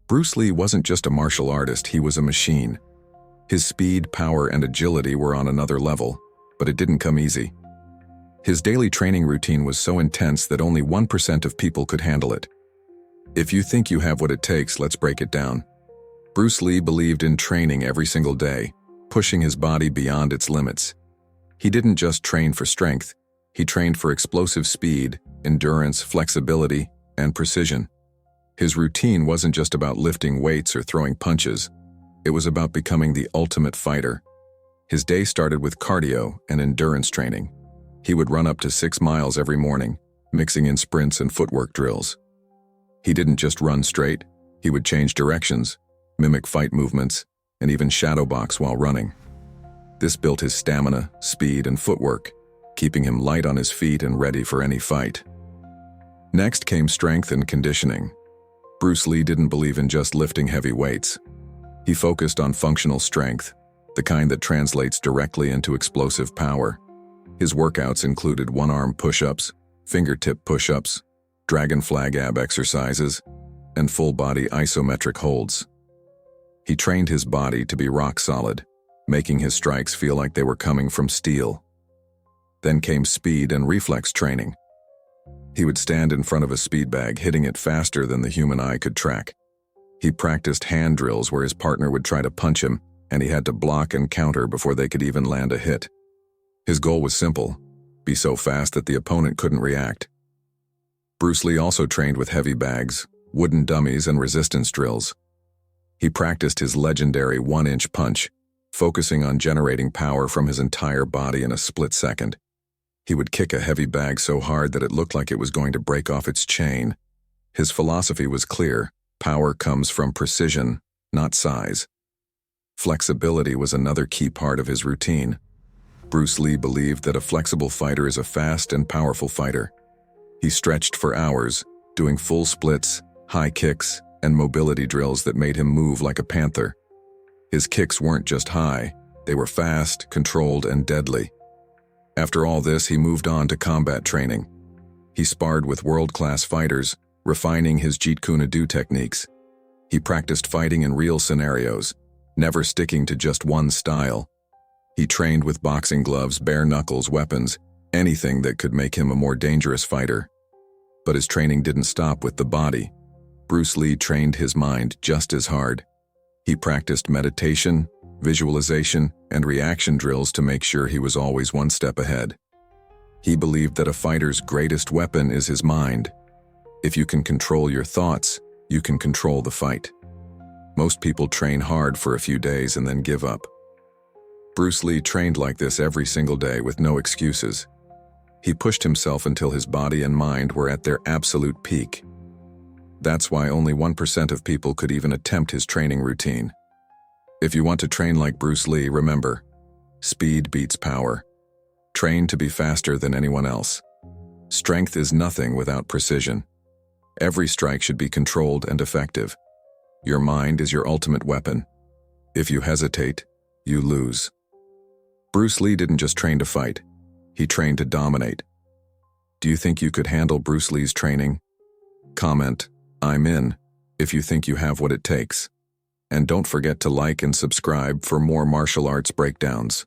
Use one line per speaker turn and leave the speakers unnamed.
Bruce Lee wasn't just a martial artist, he was a machine. His speed, power, and agility were on another level, but it didn't come easy. His daily training routine was so intense that only 1% of people could handle it. If you think you have what it takes, let's break it down. Bruce Lee believed in training every single day, pushing his body beyond its limits. He didn't just train for strength, he trained for explosive speed, endurance, flexibility, and precision. His routine wasn't just about lifting weights or throwing punches. It was about becoming the ultimate fighter. His day started with cardio and endurance training. He would run up to 6 miles every morning, mixing in sprints and footwork drills. He didn't just run straight, he would change directions, mimic fight movements, and even shadow box while running. This built his stamina, speed, and footwork, keeping him light on his feet and ready for any fight. Next came strength and conditioning. Bruce Lee didn't believe in just lifting heavy weights. He focused on functional strength, the kind that translates directly into explosive power. His workouts included one-arm push-ups, fingertip push-ups, dragon flag ab exercises, and full-body isometric holds. He trained his body to be rock solid, making his strikes feel like they were coming from steel. Then came speed and reflex training. He would stand in front of a speed bag, hitting it faster than the human eye could track. He practiced hand drills where his partner would try to punch him, and he had to block and counter before they could even land a hit. His goal was simple: be so fast that the opponent couldn't react. Bruce Lee also trained with heavy bags, wooden dummies, and resistance drills. He practiced his legendary 1-inch punch, focusing on generating power from his entire body in a split second. He would kick a heavy bag so hard that it looked like it was going to break off its chain. His philosophy was clear: power comes from precision, not size. Flexibility was another key part of his routine. Bruce Lee believed that a flexible fighter is a fast and powerful fighter. He stretched for hours, doing full splits, high kicks, and mobility drills that made him move like a panther. His kicks weren't just high, they were fast, controlled, and deadly. After all this, he moved on to combat training. He sparred with world-class fighters, refining his Jeet Kune techniques. He practiced fighting in real scenarios, never sticking to just one style. He trained with boxing gloves, bare knuckles, weapons, anything that could make him a more dangerous fighter. But his training didn't stop with the body. Bruce Lee trained his mind just as hard. He practiced meditation, visualization, and reaction drills to make sure he was always one step ahead. He believed that a fighter's greatest weapon is his mind. If you can control your thoughts, you can control the fight. Most people train hard for a few days and then give up. Bruce Lee trained like this every single day with no excuses. He pushed himself until his body and mind were at their absolute peak. That's why only 1% of people could even attempt his training routine. If you want to train like Bruce Lee, remember, speed beats power. Train to be faster than anyone else. Strength is nothing without precision. Every strike should be controlled and effective. Your mind is your ultimate weapon. If you hesitate, you lose. Bruce Lee didn't just train to fight. He trained to dominate. Do you think you could handle Bruce Lee's training? Comment, "I'm in," if you think you have what it takes. And don't forget to like and subscribe for more martial arts breakdowns.